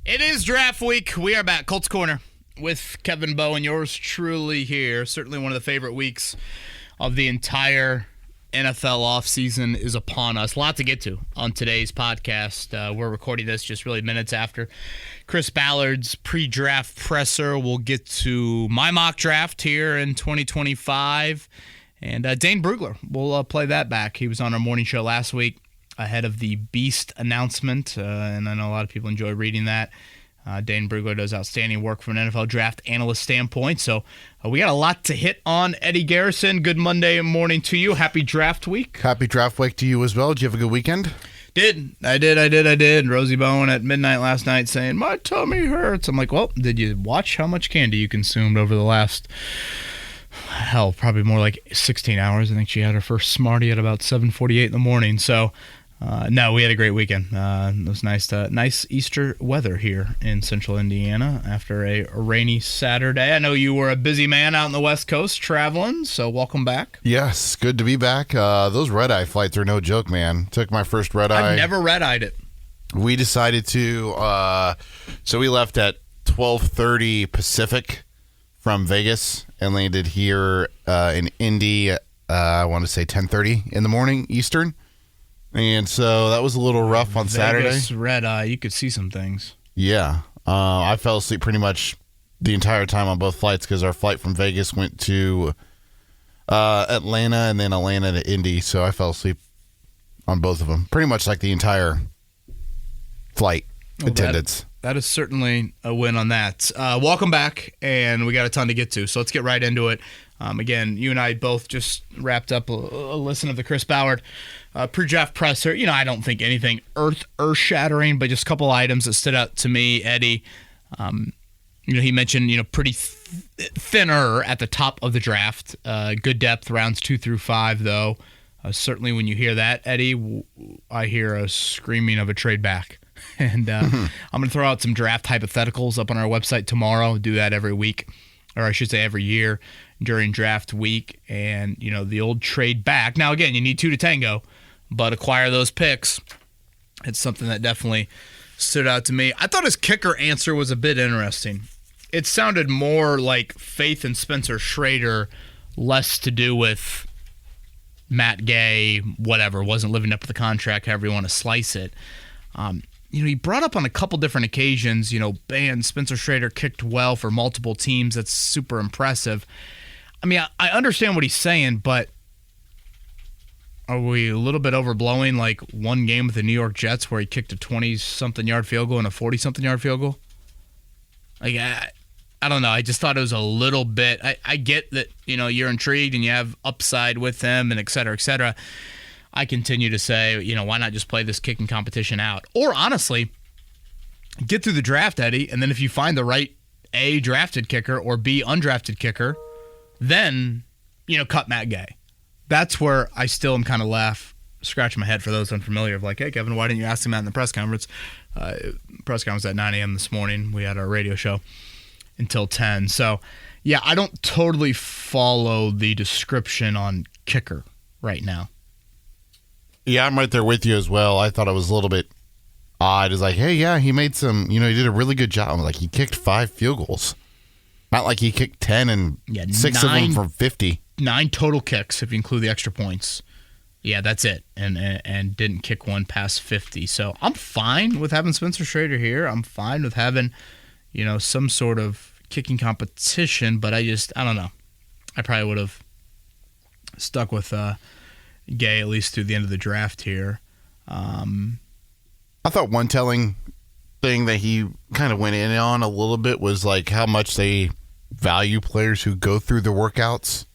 It is draft week. We are back. Colts Corner with Kevin Bowen, yours truly here. Certainly one of the favorite weeks of the entire NFL offseason is upon us. A lot to get to on today's podcast. We're recording this just really minutes after Chris Ballard's pre-draft presser. We'll get to my mock draft here in 2025. And Dane Brugler, we'll play that back. He was on our morning show last week ahead of the Beast announcement, and I know a lot of people enjoy reading that. Dane Brugler does outstanding work from an NFL draft analyst standpoint, so we got a lot to hit on. Eddie Garrison, good Monday morning to you. Happy draft week. Happy draft week to you as well. Did you have a good weekend? I did. Rosie Bowen at midnight last night saying, my tummy hurts. I'm like, well, did you watch how much candy you consumed over the last... probably more like 16 hours. I think she had her first Smartie at about 7:48 in the morning. So, no, we had a great weekend. It was nice Easter weather here in central Indiana after a rainy Saturday. I know you were a busy man out on the West Coast traveling, so welcome back. Yes, good to be back. Those red-eye flights are no joke, man. Took my first red-eye. I've never red-eyed it. We decided to, so we left at 12:30 Pacific from Vegas and landed here in Indy, I want to say 10:30 in the morning Eastern. And so that was a little rough on Saturday. Vegas red eye, you could see some things. Yeah. I fell asleep pretty much the entire time on both flights because our flight from Vegas went to Atlanta and then Atlanta to Indy. So I fell asleep on both of them. Pretty much like the entire flight attendance. That is certainly a win on that. Welcome back, and we got a ton to get to, so let's get right into it. Again, you and I both just wrapped up a listen of the Chris Ballard pre-draft presser. You know, I don't think anything earth-shattering, but just a couple items that stood out to me. Eddie, he mentioned, pretty thinner at the top of the draft. Good depth, rounds 2 through 5, though. Certainly when you hear that, Eddie, I hear a screaming of a trade back. And I'm going to throw out some draft hypotheticals up on our website tomorrow. Do that every week, or I should say every year during draft week. And, the old trade back. Now, again, you need 2 to tango, but acquire those picks. It's something that definitely stood out to me. I thought his kicker answer was a bit interesting. It sounded more like faith in Spencer Schrader, less to do with Matt Gay, whatever, wasn't living up to the contract, however you want to slice it. He brought up on a couple different occasions, Spencer Schrader kicked well for multiple teams. That's super impressive. I mean, I understand what he's saying, but are we a little bit overblowing like one game with the New York Jets where he kicked a 20-something yard field goal and a 40-something yard field goal? Like, I don't know. I just thought it was a little bit. I get that, you're intrigued and you have upside with them and et cetera, et cetera. I continue to say, why not just play this kicking competition out? Or honestly, get through the draft, Eddie, and then if you find the right A, drafted kicker, or B, undrafted kicker, then, cut Matt Gay. That's where I still am kind of scratching my head for those unfamiliar of like, hey, Kevin, why didn't you ask him that in the press conference? Press conference at 9 a.m. this morning. We had our radio show until 10. So, yeah, I don't totally follow the description on kicker right now. Yeah, I'm right there with you as well. I thought it was a little bit odd. It's like, hey, yeah, he made some, he did a really good job. I'm like, he kicked 5 field goals. Not like he kicked 10 and 6 of them from 50. 9 total kicks if you include the extra points. Yeah, that's it. And didn't kick one past 50. So I'm fine with having Spencer Schrader here. I'm fine with having, some sort of kicking competition. But I don't know. I probably would have stuck with Gay at least through the end of the draft here. I thought one telling thing that he kind of went in on a little bit was like how much they value players who go through the workouts,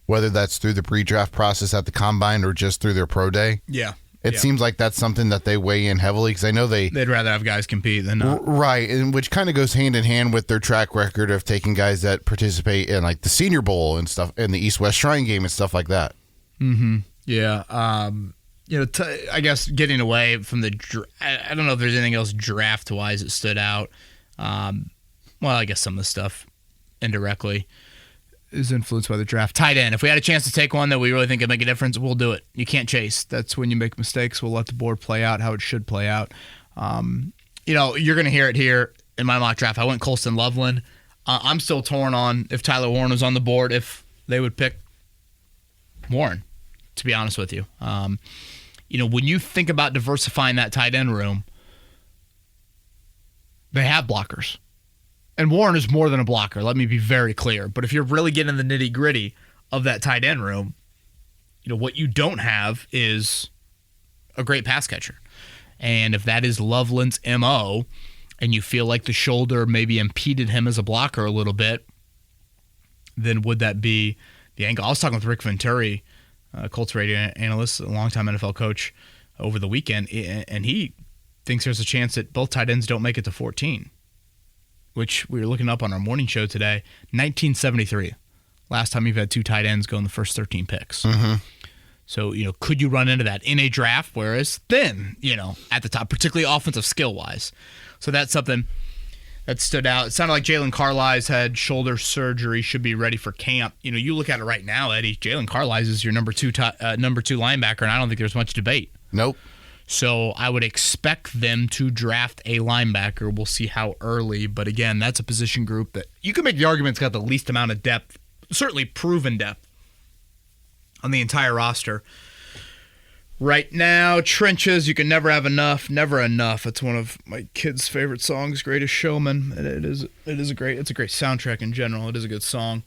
whether that's through the pre-draft process at the combine or just through their pro day. Yeah. It seems like that's something that they weigh in heavily because I know they'd rather have guys compete than not. Right, and which kind of goes hand in hand with their track record of taking guys that participate in like the Senior Bowl and stuff, and the East-West Shrine Game and stuff like that. Mm-hmm. Yeah. I guess getting away from I don't know if there's anything else draft-wise that stood out. Well, I guess some of the stuff indirectly is influenced by the draft. Tight end. If we had a chance to take one that we really think could make a difference, we'll do it. You can't chase. That's when you make mistakes. We'll let the board play out how it should play out. You're going to hear it here in my mock draft. I went Colston Loveland. I'm still torn on if Tyler Warren was on the board, if they would pick Warren, to be honest with you. When you think about diversifying that tight end room, they have blockers. And Warren is more than a blocker, let me be very clear. But if you're really getting the nitty-gritty of that tight end room, what you don't have is a great pass catcher. And if that is Loveland's MO, and you feel like the shoulder maybe impeded him as a blocker a little bit, then would that be the angle? I was talking with Rick Venturi, Colts radio analyst, a longtime NFL coach, over the weekend, and he thinks there's a chance that both tight ends don't make it to 14, which we were looking up on our morning show today. 1973, last time you've had two tight ends go in the first 13 picks. Mm-hmm. So, could you run into that in a draft where it's thin, at the top, particularly offensive skill-wise? So that's something that stood out. It sounded like Jalen Carlies had shoulder surgery, should be ready for camp. You look at it right now, Eddie. Jalen Carlies is your number two linebacker, and I don't think there's much debate. Nope. So I would expect them to draft a linebacker. We'll see how early. But again, that's a position group that you can make the argument it's got the least amount of depth, certainly proven depth, on the entire roster. Right now, trenches, you can never have enough, never enough. It's one of my kids' favorite songs, Greatest Showman. It's a great soundtrack in general. It is a good song.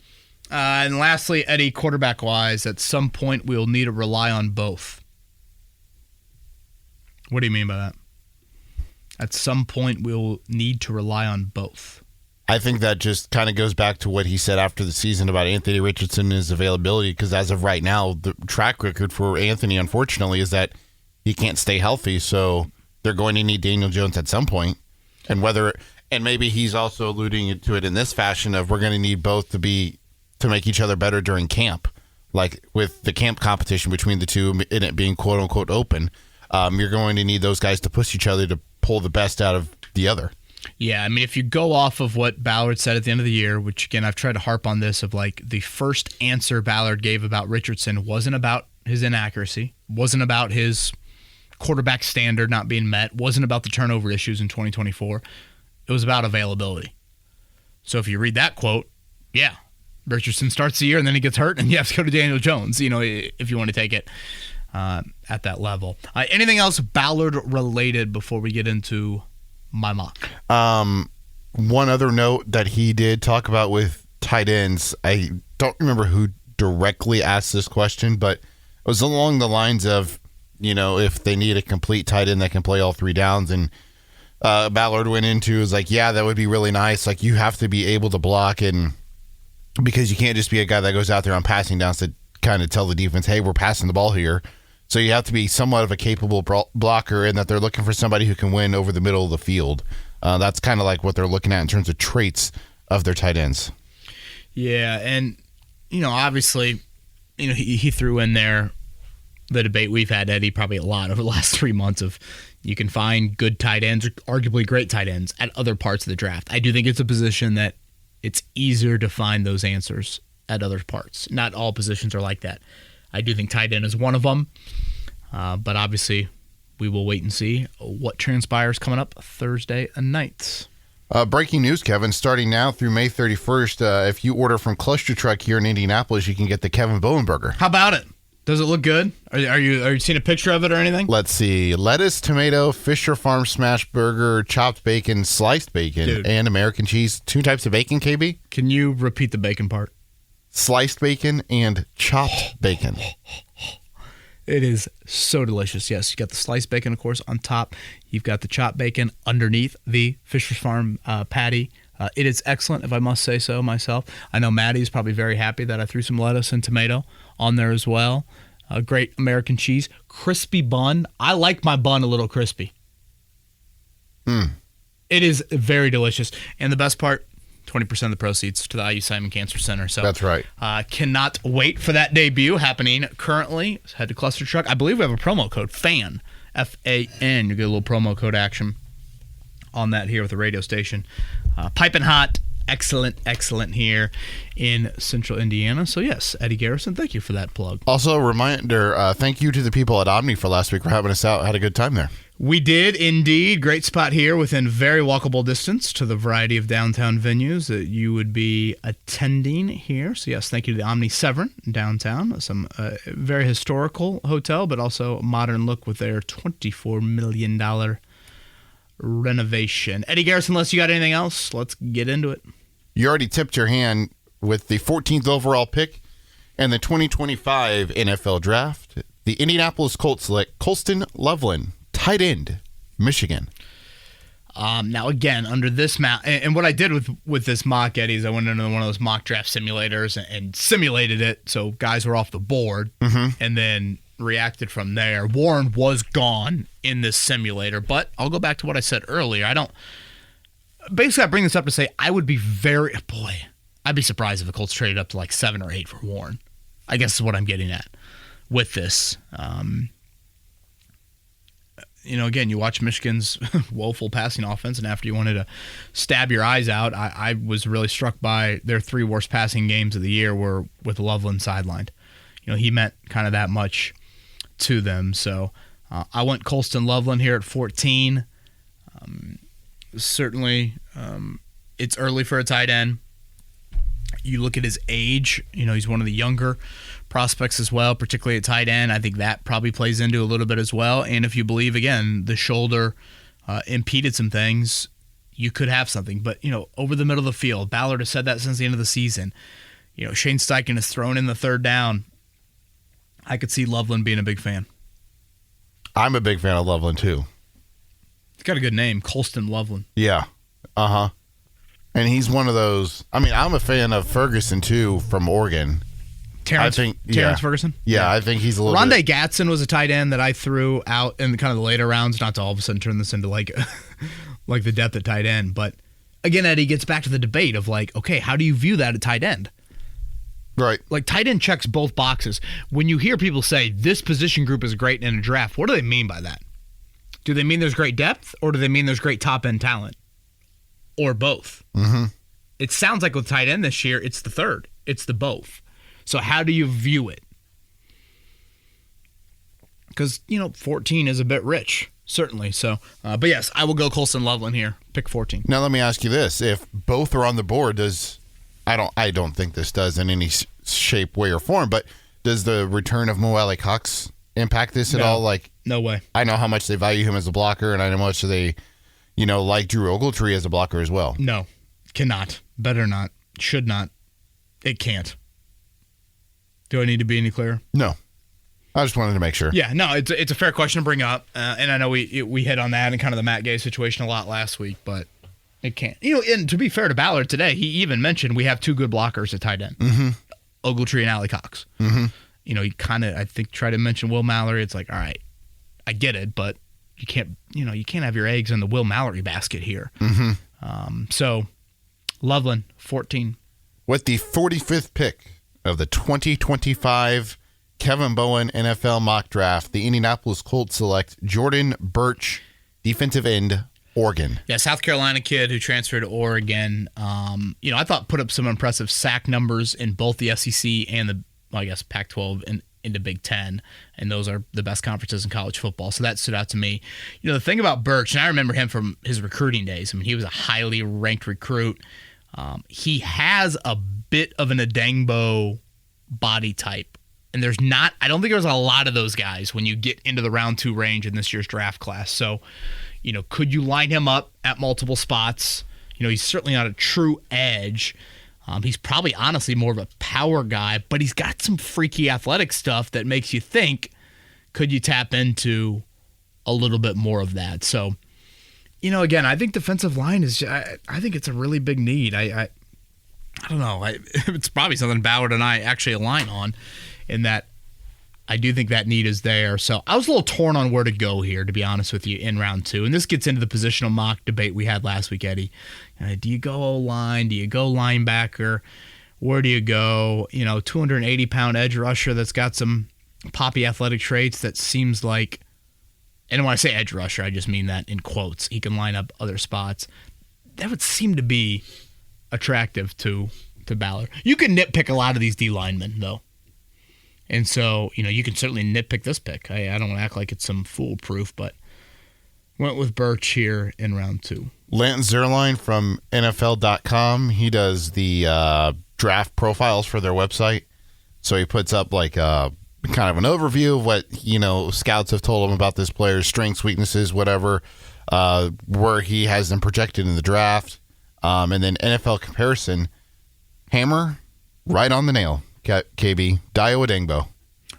And lastly, Eddie, quarterback-wise, at some point we'll need to rely on both. What do you mean by that? At some point we'll need to rely on both. I think that just kind of goes back to what he said after the season about Anthony Richardson and his availability, because as of right now, the track record for Anthony, unfortunately, is that he can't stay healthy, so they're going to need Daniel Jones at some point. And maybe he's also alluding to it in this fashion of we're going to need both to make each other better during camp, like with the camp competition between the two and it being quote-unquote open. You're going to need those guys to push each other to pull the best out of the other. Yeah, I mean, if you go off of what Ballard said at the end of the year, which, again, I've tried to harp on this, of like the first answer Ballard gave about Richardson wasn't about his inaccuracy, wasn't about his quarterback standard not being met, wasn't about the turnover issues in 2024. It was about availability. So if you read that quote, yeah, Richardson starts the year and then he gets hurt and you have to go to Daniel Jones, if you want to take it at that level. Anything else Ballard related before we get into my mock? One other note that he did talk about with tight ends, I don't remember who directly asked this question, but it was along the lines of, if they need a complete tight end that can play all three downs. And Ballard went into is like, yeah, that would be really nice. Like, you have to be able to block, and because you can't just be a guy that goes out there on passing downs to kind of tell the defense, hey, we're passing the ball here. So you have to be somewhat of a capable blocker, and that they're looking for somebody who can win over the middle of the field. That's kind of like what they're looking at in terms of traits of their tight ends. Yeah, and, obviously, he threw in there the debate we've had, Eddie, probably a lot over the last 3 months of you can find good tight ends, or arguably great tight ends, at other parts of the draft. I do think it's a position that it's easier to find those answers at other parts. Not all positions are like that. I do think tight end is one of them, but obviously we will wait and see what transpires coming up Thursday night. Breaking news, Kevin, starting now through May 31st, if you order from Cluster Truck here in Indianapolis, you can get the Kevin Bowen burger. How about it? Does it look good? Are you seeing a picture of it or anything? Let's see. Lettuce, tomato, Fisher Farm smash burger, chopped bacon, sliced bacon, Dude. And American cheese. 2 types of bacon, KB? Can you repeat the bacon part? Sliced bacon and chopped bacon. It is so delicious. Yes, you got the sliced bacon, of course, on top. You've got the chopped bacon underneath the Fisher Farm patty. It is excellent, if I must say so myself. I know Maddie's probably very happy that I threw some lettuce and tomato on there as well. Great American cheese. Crispy bun. I like my bun a little crispy. It is very delicious. And the best part, 20% of the proceeds to the IU Simon Cancer Center. So that's right. Cannot wait for that debut happening currently. Head to Cluster Truck. I believe we have a promo code, FAN, F-A-N. You get a little promo code action on that here with the radio station. Piping hot. Excellent here in Central Indiana. So, yes, Eddie Garrison, thank you for that plug. Also, a reminder, thank you to the people at Omni for last week for having us out. Had a good time there. We did indeed. Great spot here within very walkable distance to the variety of downtown venues that you would be attending here. So yes, thank you to the Omni Severn downtown. Some very historical hotel, but also a modern look with their $24 million renovation. Eddie Garrison, unless you got anything else, let's get into it. You already tipped your hand with the 14th overall pick and the 2025 NFL Draft. The Indianapolis Colts select Colston Loveland, tight end, Michigan. Now, again, under this map, and what I did with this mock, Eddie, is I went into one of those mock draft simulators and simulated it so guys were off the board and then reacted from there. Warren was gone in this simulator, but I'll go back to what I said earlier. Basically, I bring this up to say I'd be surprised if the Colts traded up to like 7 or 8 for Warren. I guess is what I'm getting at with this. Again, you watch Michigan's woeful passing offense, and after you wanted to stab your eyes out, I was really struck by their 3 worst passing games of the year were with Loveland sidelined. He meant kind of that much to them. So I went Colston Loveland here at 14. Certainly, it's early for a tight end. You look at his age, he's one of the younger prospects as well, particularly at tight end. I think that probably plays into a little bit as well. And if you believe, again, the shoulder impeded some things, you could have something. But, over the middle of the field, Ballard has said that since the end of the season. Shane Steichen has thrown in the third down. I could see Loveland being a big fan. I'm a big fan of Loveland, too. He's got a good name, Colston Loveland. Yeah. Uh-huh. And he's one of those. I mean, I'm a fan of Ferguson, too, from Oregon. Terrence Ferguson? Yeah, I think he's a little Rondé Gatson was a tight end that I threw out in kind of the later rounds, not to all of a sudden turn this into like the depth at tight end. But again, Eddie gets back to the debate of like, okay, how do you view that at tight end? Right. Like tight end checks both boxes. When you hear people say this position group is great in a draft, what do they mean by that? Do they mean there's great depth, or do they mean there's great top end talent? Or both. Mm-hmm. It sounds like with tight end this year, it's the third. It's the both. So how do you view it? Because, 14 is a bit rich, certainly. So, but yes, I will go Colston Loveland here. Pick 14. Now let me ask you this: if both are on the board, I don't think this does in any shape, way, or form. But does the return of Mo Alley Cox impact this at all? Like, no way. I know how much they value him as a blocker, and I know how much they, like Drew Ogletree as a blocker as well. No, cannot, better not, should not, it can't. Do I need to be any clearer? No. I just wanted to make sure. Yeah, no, it's a fair question to bring up, and I know we hit on that and kind of the Matt Gay situation a lot last week, but it can't. And to be fair to Ballard today, he even mentioned we have 2 good blockers at tight end, Ogletree and Alley Cox. Mm-hmm. He kind of, I think, tried to mention Will Mallory. It's like, all right, I get it, but you can't have your eggs in the Will Mallory basket here. Mm-hmm. So, Loveland, 14. With the 45th pick of the 2025 Kevin Bowen NFL mock draft, the Indianapolis Colts select Jordan Birch, defensive end, Oregon. Yeah, South Carolina kid who transferred to Oregon. I thought put up some impressive sack numbers in both the SEC and Pac-12 and into Big Ten, and those are the best conferences in college football. So that stood out to me. The thing about Birch, and I remember him from his recruiting days. I mean, he was a highly ranked recruit. He has a bit of an Adengbo body type. And I don't think there's a lot of those guys when you get into the round 2 range in this year's draft class. So, could you line him up at multiple spots? He's certainly not a true edge. He's probably honestly more of a power guy, but he's got some freaky athletic stuff that makes you think, could you tap into a little bit more of that? So, again, I think defensive line is, I think it's a really big need. I don't know. It's probably something Ballard and I actually align on, in that I do think that need is there. So I was a little torn on where to go here, to be honest with you, in round 2. And this gets into the positional mock debate we had last week, Eddie. Do you go O-line? Do you go linebacker? Where do you go? 280-pound edge rusher that's got some poppy athletic traits that seems like, and when I say edge rusher, I just mean that in quotes. He can line up other spots. That would seem to be attractive to Ballard. You can nitpick a lot of these D linemen, though. And so, you can certainly nitpick this pick. I don't want to act like it's some foolproof, but Went with Birch here in round 2. Lance Zierlein from NFL.com. He does the draft profiles for their website. So he puts up like kind of an overview of what, scouts have told him about this player's strengths, weaknesses, whatever, where he has them projected in the draft. And then NFL comparison, hammer, right on the nail, KB, Dio Adengbo.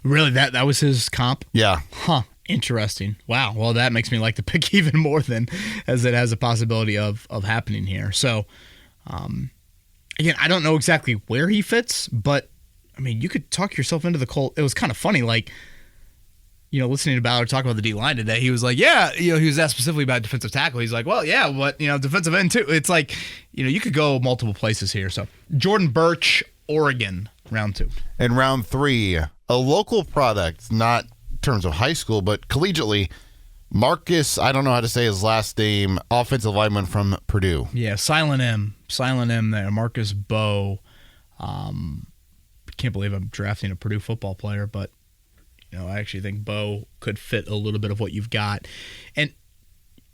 Really? That was his comp? Yeah. Huh. Interesting. Wow. Well, that makes me like the pick even more than as it has a possibility of happening here. So, again, I don't know exactly where he fits, but, I mean, you could talk yourself into the Colt. It was kind of funny, like, listening to Ballard talk about the D-line today, he was like, yeah, he was asked specifically about defensive tackle. He's like, well, yeah, but, defensive end too. It's like, you could go multiple places here. So, Jordan Birch, Oregon, round 2. And round 3, a local product, not in terms of high school, but collegiately, Marcus, I don't know how to say his last name, offensive lineman from Purdue. Yeah, silent M there, Marcus Bowe. Can't believe I'm drafting a Purdue football player, but I actually think Bowe could fit a little bit of what you've got. And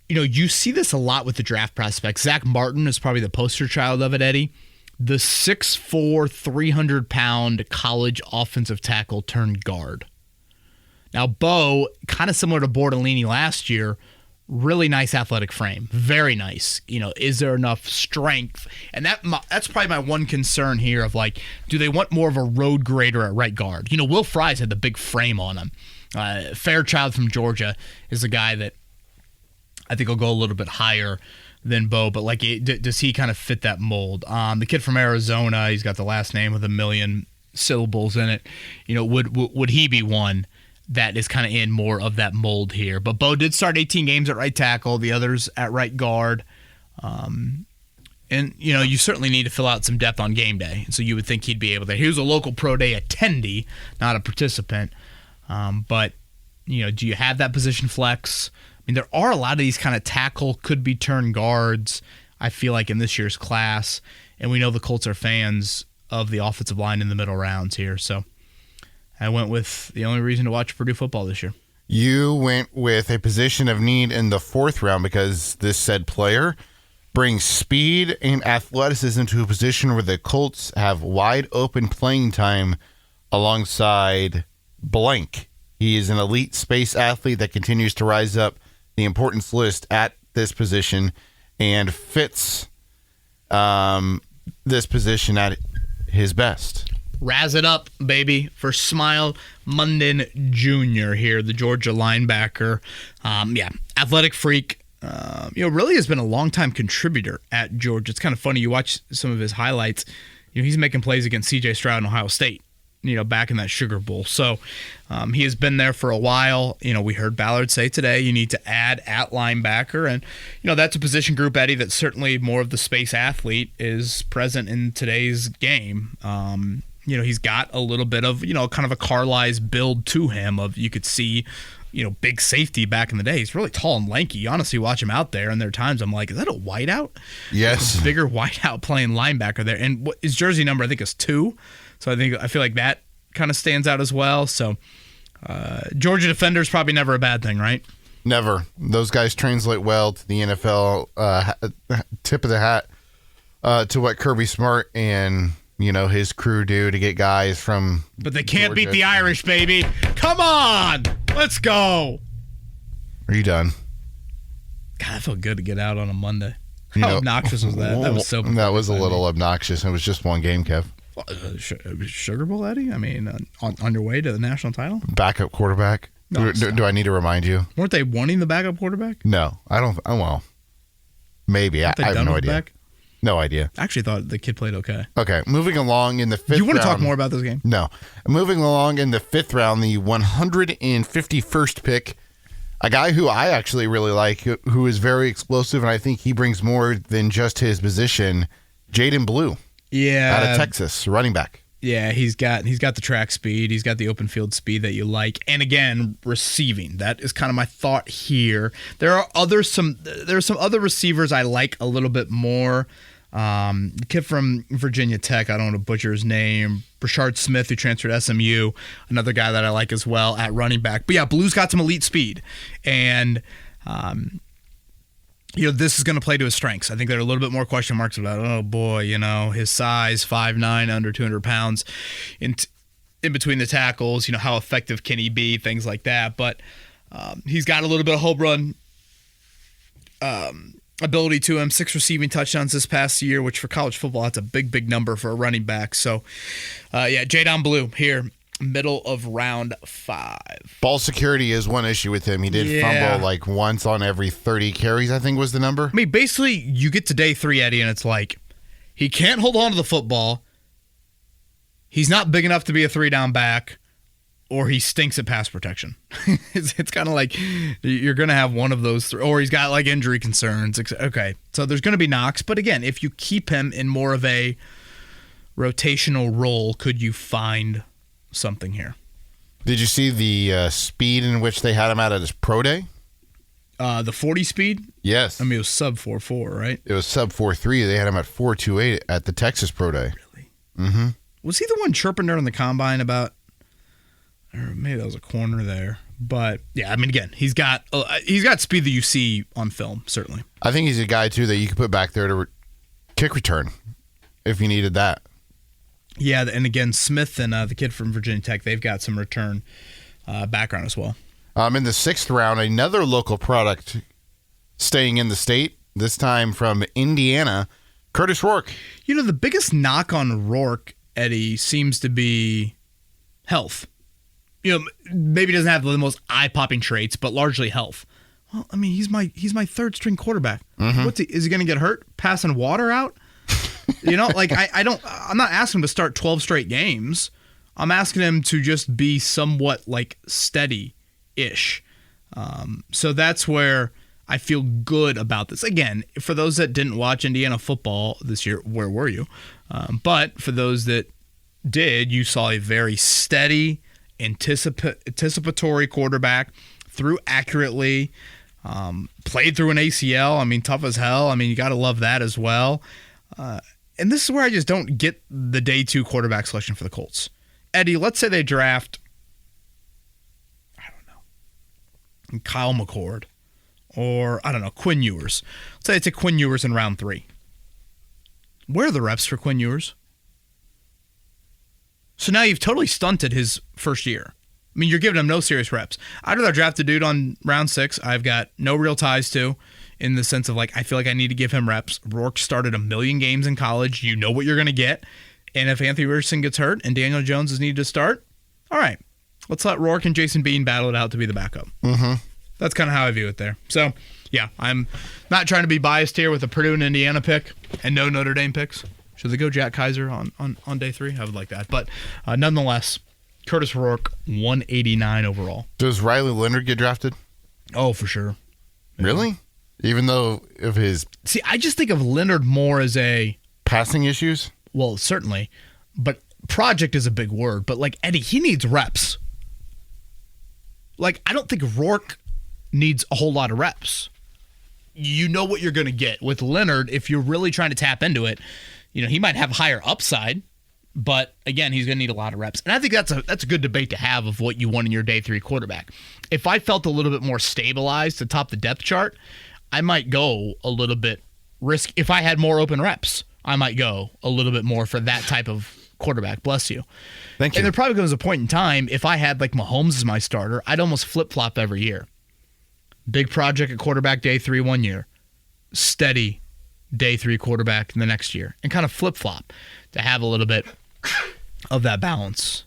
you see this a lot with the draft prospects. Zach Martin is probably the poster child of it, Eddie. The 6'4", 300-pound college offensive tackle turned guard. Now, Bowe, kind of similar to Bordolini last year, really nice athletic frame. Very nice. Is there enough strength? And that's probably my one concern here of, like, do they want more of a road grader at right guard? Will Fries had the big frame on him. Fairchild from Georgia is a guy that I think will go a little bit higher than Bowe, but, like, does he kind of fit that mold? The kid from Arizona, he's got the last name with 1 million syllables in it. Would he be one that is kind of in more of that mold here? But Bowe did start 18 games at right tackle, the others at right guard. And, you certainly need to fill out some depth on game day. So you would think he'd be able to. He was a local pro day attendee, not a participant. But, do you have that position flex? I mean, there are a lot of these kind of tackle, could be turned guards, I feel like, in this year's class. And we know the Colts are fans of the offensive line in the middle rounds here. So I went with the only reason to watch Purdue football this year. You went with a position of need in the 4th round because this said player brings speed and athleticism to a position where the Colts have wide open playing time alongside blank. He is an elite space athlete that continues to rise up the importance list at this position and fits this position at his best. Razz it up, baby, for Smile Munden Jr. here, the Georgia linebacker. Athletic freak. Really has been a long-time contributor at Georgia. It's kind of funny. You watch some of his highlights. He's making plays against C.J. Stroud in Ohio State, back in that Sugar Bowl. So he has been there for a while. We heard Ballard say today you need to add at linebacker. And, that's a position group, Eddie, that certainly more of the space athlete is present in today's game. He's got a little bit of, kind of a Carlisle build to him of, you could see, big safety back in the day. He's really tall and lanky. You honestly watch him out there, and there are times I'm like, is that a whiteout? Yes. Like a bigger whiteout playing linebacker there. And his jersey number, I think, is 2. So I feel like that kind of stands out as well. So Georgia defenders probably never a bad thing, right? Never. Those guys translate well to the NFL. Tip of the hat to what Kirby Smart and his crew do to get guys from. But they can't Georgia. beat the Irish, baby. Come on, let's go. Are you done? God, that felt good to get out on a Monday. How obnoxious was that? That was so. That was a little obnoxious. It was just one game, Kev. Sugar Bowl, Eddie? I mean, on your way to the national title? Backup quarterback. No, do I need to remind you? Weren't they wanting the backup quarterback? No, I don't. Oh, well, maybe. I have no idea. No idea. I actually thought the kid played okay. Okay, moving along in the 5th round. Do you want to talk more about this game? No. Moving along in the 5th round, the 151st pick, a guy who I actually really like, who is very explosive, and I think he brings more than just his position, Jaden Blue. Yeah. Out of Texas, running back. Yeah, he's got the track speed. He's got the open field speed that you like. And again, receiving. That is kind of my thought here. There are some other receivers I like a little bit more. The kid from Virginia Tech, I don't want to butcher his name, Brashard Smith, who transferred to SMU, another guy that I like as well at running back. But yeah, Blue's got some elite speed. And this is going to play to his strengths. I think there are a little bit more question marks about, oh boy, his size, 5'9", under 200 pounds, in between the tackles, how effective can he be, things like that. But he's got a little bit of home run ability to him. 6 receiving touchdowns this past year, which for college football, that's a big, big number for a running back. So, Jadon Blue here. Middle of round 5. Ball security is one issue with him. He did fumble like once on every 30 carries, I think was the number. I mean, basically, you get to day 3, Eddie, and it's like, he can't hold on to the football. He's not big enough to be a 3-down back, or he stinks at pass protection. It's kind of like you're going to have one of those three, or he's got like injury concerns. Okay, so there's going to be knocks. But again, if you keep him in more of a rotational role, could you find something here? Did you see the speed in which they had him at his pro day? The 40 speed? Yes. I mean, it was sub 4.4, right? It was sub 4.3. They had him at 4.28 at the Texas pro day. Really? Mm-hmm. Was he the one chirping during the combine about, or maybe that was a corner there. But yeah, I mean, again, he's got speed that you see on film, certainly. I think he's a guy too that you could put back there to kick return if you needed that. Yeah, and again, Smith and the kid from Virginia Tech, they've got some return background as well. In the 6th round, another local product staying in the state, this time from Indiana, Curtis Rourke. The biggest knock on Rourke, Eddie, seems to be health. Maybe he doesn't have the most eye-popping traits, but largely health. Well, I mean, he's my third-string quarterback. Mm-hmm. Is he going to get hurt passing water out? I'm not asking him to start 12 straight games. I'm asking him to just be somewhat like steady-ish. So that's where I feel good about this. Again, for those that didn't watch Indiana football this year, where were you? But for those that did, you saw a very steady, anticipatory quarterback, threw accurately, played through an ACL. I mean, tough as hell. I mean, you got to love that as well. And this is where I just don't get the day 2 quarterback selection for the Colts. Eddie, let's say they draft, I don't know, Kyle McCord or, I don't know, Quinn Ewers. Let's say it's a Quinn Ewers in round 3. Where are the reps for Quinn Ewers? So now you've totally stunted his first year. I mean, you're giving him no serious reps. I'd rather draft a dude on round 6 I've got no real ties to, in the sense of like, I feel like I need to give him reps. Rourke started 1 million games in college. You know what you're going to get. And if Anthony Richardson gets hurt and Daniel Jones is needed to start, all right, let's let Rourke and Jason Bean battle it out to be the backup. Mm-hmm. That's kind of how I view it there. So, yeah, I'm not trying to be biased here with a Purdue and Indiana pick and no Notre Dame picks. Should they go Jack Kaiser on day 3? I would like that. But nonetheless, Curtis Rourke, 189 overall. Does Riley Leonard get drafted? Oh, for sure. Really? Even though of his... See, I just think of Leonard more as a... passing issues? Well, certainly. But project is a big word. But, like, Eddie, he needs reps. Like, I don't think Rourke needs a whole lot of reps. You know what you're going to get. With Leonard, if you're really trying to tap into it, he might have higher upside. But, again, he's going to need a lot of reps. And I think that's a good debate to have of what you want in your day 3 quarterback. If I felt a little bit more stabilized to top the depth chart, I might go a little bit risk. If I had more open reps, I might go a little bit more for that type of quarterback. Bless you. Thank you. And there probably comes a point in time, if I had like Mahomes as my starter, I'd almost flip-flop every year. Big project at quarterback day 3 one year. Steady day 3 quarterback in the next year. And kind of flip-flop to have a little bit of that balance.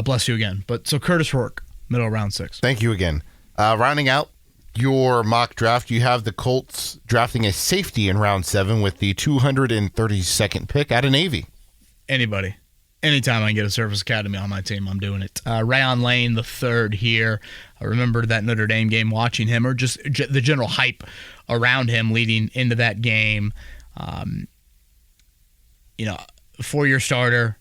Bless you again. But so Curtis Rourke, middle of round 6. Thank you again. Rounding out your mock draft, you have the Colts drafting a safety in round 7 with the 232nd pick out of Navy. Anybody. Anytime I can get a Service Academy on my team, I'm doing it. Rayon Lane, the 3rd here. I remember that Notre Dame game, watching him, or just the general hype around him leading into that game. 4-year starter.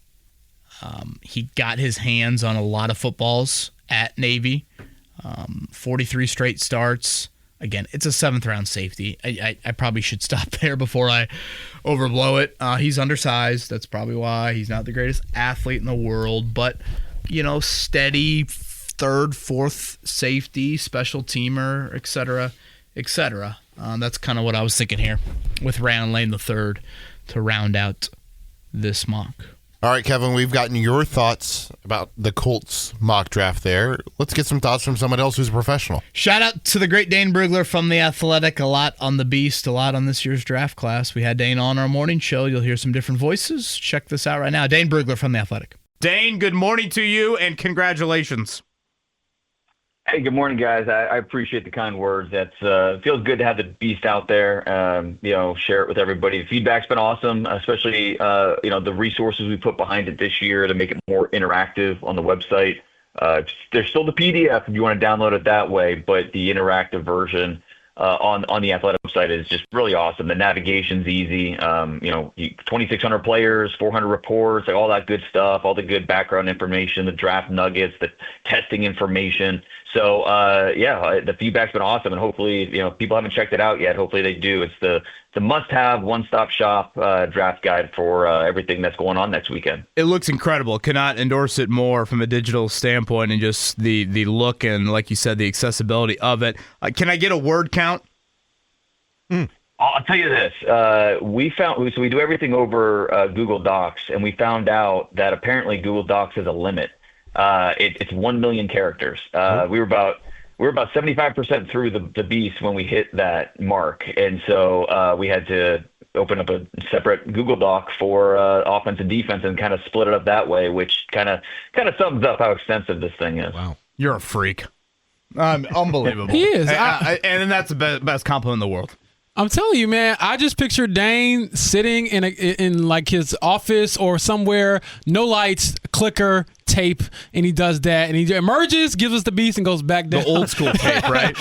He got his hands on a lot of footballs at Navy. 43 straight starts. Again, it's a 7th-round safety. I probably should stop there before I overblow it. He's undersized. That's probably why. He's not the greatest athlete in the world. But, steady 3rd, 4th safety, special teamer, et cetera, et cetera. That's kind of what I was thinking here with Ryan Lane the third to round out this mock. All right, Kevin, we've gotten your thoughts about the Colts mock draft there. Let's get some thoughts from someone else who's a professional. Shout out to the great Dane Brugler from The Athletic. A lot on the beast, a lot on this year's draft class. We had Dane on our morning show. You'll hear some different voices. Check this out right now. Dane Brugler from The Athletic. Dane, good morning to you, and congratulations. Hey, good morning, guys. I appreciate the kind words. It feels good to have the beast out there. Share it with everybody. The feedback's been awesome, especially the resources we put behind it this year to make it more interactive on the website. There's still the PDF if you want to download it that way, but the interactive version on the Athletic website is just really awesome. The navigation's easy. 2,600 players, 400 reports, like all that good stuff, all the good background information, the draft nuggets, the testing information. So, the feedback's been awesome, and hopefully, people haven't checked it out yet. Hopefully they do. It's the must-have, one-stop shop draft guide for everything that's going on next weekend. It looks incredible. Cannot endorse it more from a digital standpoint and just the look and, like you said, the accessibility of it. Can I get a word count? I'll tell you this. We do everything over Google Docs, and we found out that apparently Google Docs has a limit. It's 1 million characters. We were about 75% through the beast when we hit that mark, and so we had to open up a separate Google Doc for offense and defense and kind of split it up that way, which kind of sums up how extensive this thing is. Wow, you're a freak. Unbelievable. He is, and that's the best compliment in the world. I'm telling you, man, I just picture Dane sitting in like his office or somewhere, no lights, clicker, tape, and he does that, and he emerges, gives us the beast, and goes back down. The old school tape, right?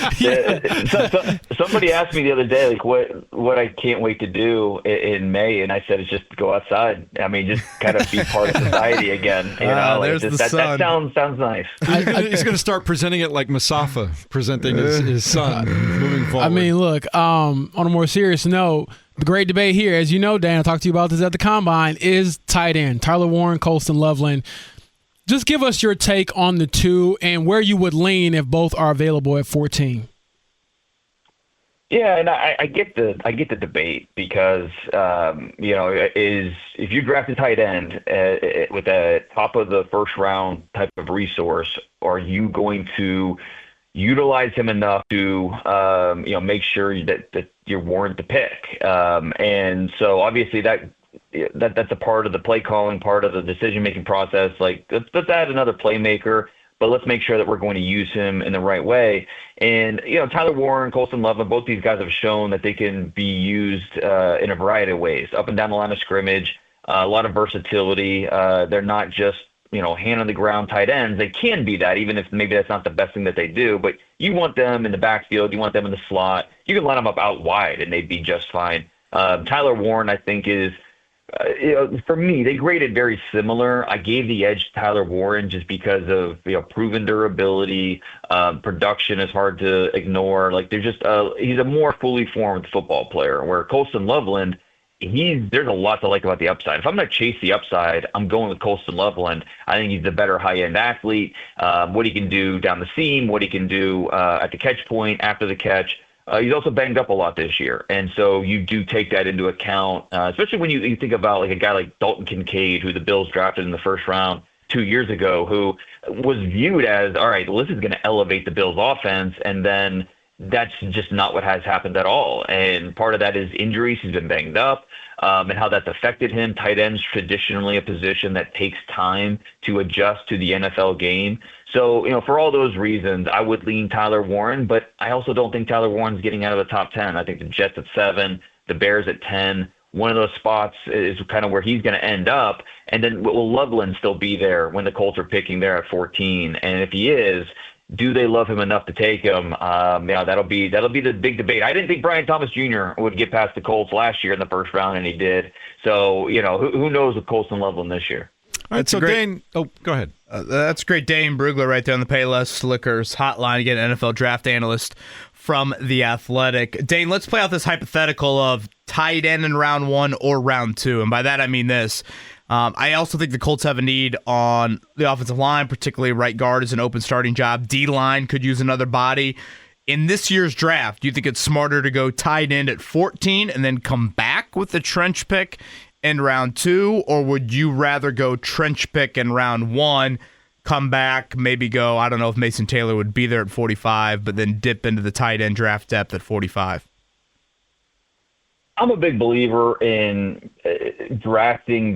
Somebody asked me the other day, like, what I can't wait to do in May, and I said it's just go outside. I mean, just kind of be part of society again. There's the sun. That sounds nice. He's going to start presenting it like Mustafa presenting his son moving forward. I mean, look, on a more serious note, the great debate here, as you know, Dan, I talked to you about this at the Combine, is tight end. Tyler Warren, Colston Loveland. Just give us your take on the two and where you would lean if both are available at 14. Yeah, and I get the debate because if you draft a tight end with a top of the first round type of resource, are you going to utilize him enough to make sure that you're warranted the pick? And so obviously that's a part of the play calling, part of the decision making process. Like let's add another playmaker, but let's make sure that we're going to use him in the right way. And Tyler Warren, Colston Loveland, both these guys have shown that they can be used in a variety of ways, up and down the line of scrimmage, a lot of versatility. They're not just hand on the ground tight ends. They can be that, even if maybe that's not the best thing that they do. But you want them in the backfield, you want them in the slot. You can line them up out wide, and they'd be just fine. Tyler Warren, I think, is. For me, they graded very similar. I gave the edge to Tyler Warren just because of proven durability. Production is hard to ignore. Like he's a more fully formed football player. Where Colston Loveland, there's a lot to like about the upside. If I'm going to chase the upside, I'm going with Colston Loveland. I think he's the better high-end athlete. What he can do down the seam, what he can do at the catch point, after the catch. He's also banged up a lot this year, and so you do take that into account, especially when you think about like a guy like Dalton Kincaid, who the Bills drafted in the first round 2 years ago, who was viewed as, all right, well, this is going to elevate the Bills' offense, and then that's just not what has happened at all. And part of that is injuries. He's been banged up, and how that's affected him. Tight end's traditionally a position that takes time to adjust to the NFL game. So, for all those reasons, I would lean Tyler Warren, but I also don't think Tyler Warren's getting out of the top 10. I think the Jets at 7, the Bears at 10. One of those spots is kind of where he's going to end up. And then will Loveland still be there when the Colts are picking there at 14? And if he is, do they love him enough to take him? That'll be the big debate. I didn't think Brian Thomas Jr. would get past the Colts last year in the first round, and he did. So, who knows with Colston Loveland this year? All right, so Dane, go ahead. That's great. Dane Brugler right there on the Payless Slickers hotline. Again, NFL draft analyst from The Athletic. Dane, let's play out this hypothetical of tight end in round 1 or round 2. And by that, I mean this. I also think the Colts have a need on the offensive line, particularly right guard is an open starting job. D-line could use another body. In this year's draft, do you think it's smarter to go tight end at 14 and then come back with the trench pick in round 2, or would you rather go trench pick in round 1, come back, maybe go, I don't know if Mason Taylor would be there at 45, but then dip into the tight end draft depth at 45? I'm a big believer in drafting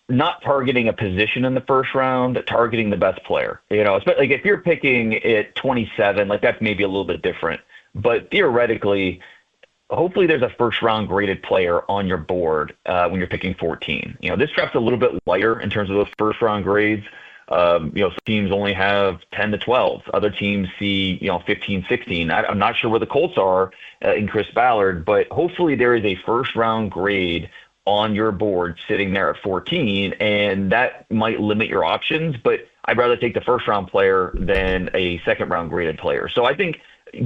not targeting a position in the first round, targeting the best player. Especially like if you're picking at 27, like that's maybe a little bit different. But theoretically, hopefully there's a first round graded player on your board when you're picking 14. This draft's a little bit lighter in terms of those first round grades. Some teams only have 10 to 12. Other teams see, 15, 16. I'm not sure where the Colts are in Chris Ballard, but hopefully there is a first round grade on your board sitting there at 14, and that might limit your options, but I'd rather take the first round player than a second round graded player. So I think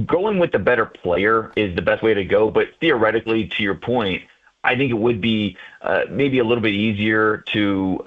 going with the better player is the best way to go, but theoretically, to your point, I think it would be maybe a little bit easier to,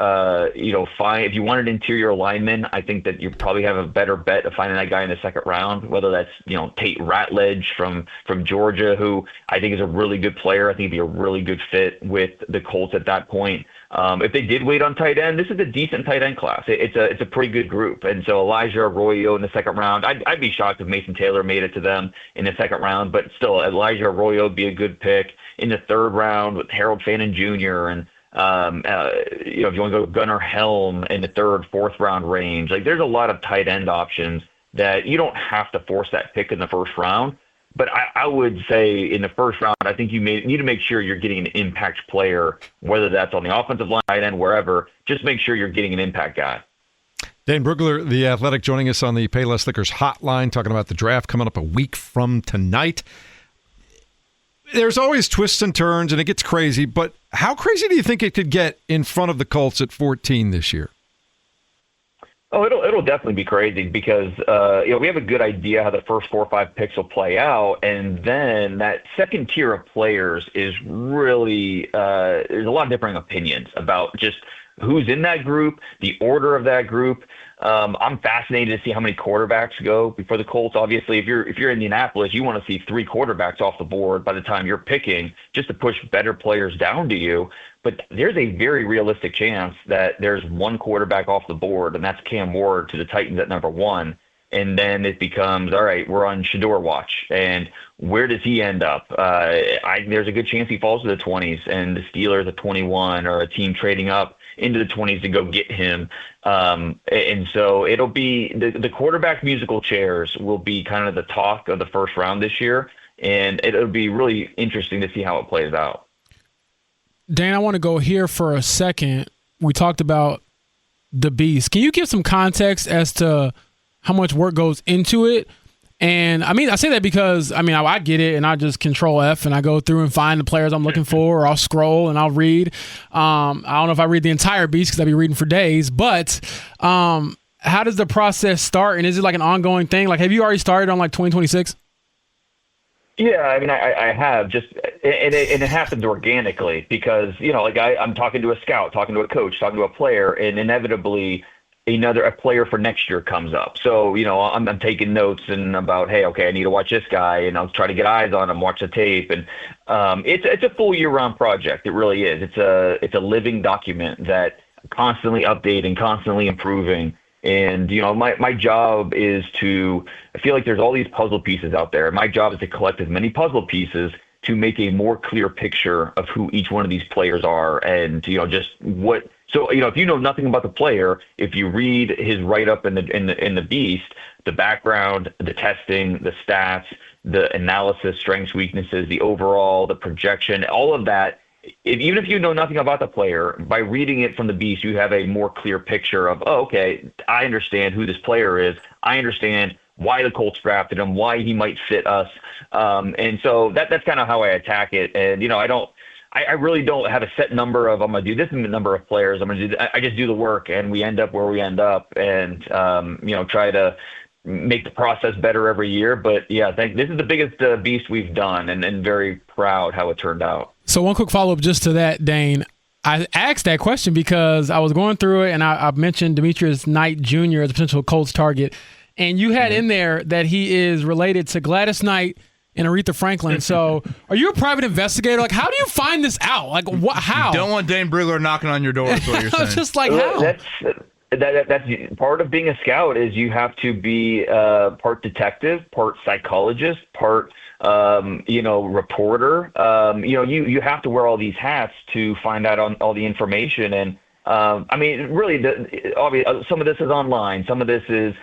find. If you want an interior lineman, I think that you probably have a better bet of finding that guy in the second round, whether that's, Tate Ratledge from Georgia, who I think is a really good player. I think he'd be a really good fit with the Colts at that point. If they did wait on tight end, this is a decent tight end class. It's a pretty good group. And so Elijah Arroyo in the second round, I'd be shocked if Mason Taylor made it to them in the second round, but still Elijah Arroyo would be a good pick. In the third round with Harold Fannin Jr. and if you want to go Gunnar Helm in the third, fourth round range, like there's a lot of tight end options that you don't have to force that pick in the first round. But I would say in the first round, I think you need to make sure you're getting an impact player, whether that's on the offensive line, tight end, wherever. Just make sure you're getting an impact guy. Dane Brugler, The Athletic, joining us on the Payless Liquors hotline, talking about the draft coming up a week from tonight. There's always twists and turns, and it gets crazy, but how crazy do you think it could get in front of the Colts at 14 this year? Oh, it'll definitely be crazy because we have a good idea how the first 4 or 5 picks will play out, and then that second tier of players is really there's a lot of differing opinions about just who's in that group, the order of that group. I'm fascinated to see how many quarterbacks go before the Colts. Obviously, if you're Indianapolis, you want to see 3 quarterbacks off the board by the time you're picking, just to push better players down to you. But there's a very realistic chance that there's 1 quarterback off the board, and that's Cam Ward to the Titans at number 1. And then it becomes, all right, we're on Shador watch. And where does he end up? There's a good chance he falls to the 20s, and the Steelers at 21 or a team trading up into the 20s to go get him. And so it'll be the quarterback musical chairs will be kind of the talk of the first round this year. And it'll be really interesting to see how it plays out. Dan, I want to go here for a second. We talked about the beast. Can you give some context as to how much work goes into it? And I say that because I get it, and I just Control F and I go through and find the players I'm looking for, or I'll scroll and I'll read. I don't know if I read the entire beast because I'd be reading for days, but how does the process start? And is it like an ongoing thing? Like, have you already started on like 2026? Yeah, I have and it happens organically because, I'm talking to a scout, talking to a coach, talking to a player, and inevitably a player for next year comes up. So, I'm taking notes and about, hey, okay, I need to watch this guy, and I'll try to get eyes on him, watch the tape. And it's a full year-round project. It really is. It's a living document that constantly updating, constantly improving. And, my job is I feel like there's all these puzzle pieces out there. My job is to collect as many puzzle pieces to make a more clear picture of who each one of these players are and, just what. So, if you know nothing about the player, if you read his write-up in the Beast, the background, the testing, the stats, the analysis, strengths, weaknesses, the overall, the projection, all of that, even if you know nothing about the player, by reading it from the Beast, you have a more clear picture of, oh, okay, I understand who this player is. I understand why the Colts drafted him, why he might fit us. And so that's kind of how I attack it. And, I really don't have a set number of, I'm going to do this number of players. I just do the work, and we end up where we end up, and, try to make the process better every year. But yeah, this is the biggest beast we've done, and very proud how it turned out. So one quick follow-up just to that, Dane. I asked that question because I was going through it, and I mentioned Demetrius Knight Jr. as a potential Colts target. and you had in there that he is related to Gladys Knight and Aretha Franklin. So, are you a private investigator? Like, how do you find this out? Like, what? How? You don't want Dane Brugler knocking on your door. Is what you're saying. I was just like, how? That's part of being a scout is you have to be part detective, part psychologist, part reporter. You have to wear all these hats to find out on all the information. And really, some of this is online. Some of this is,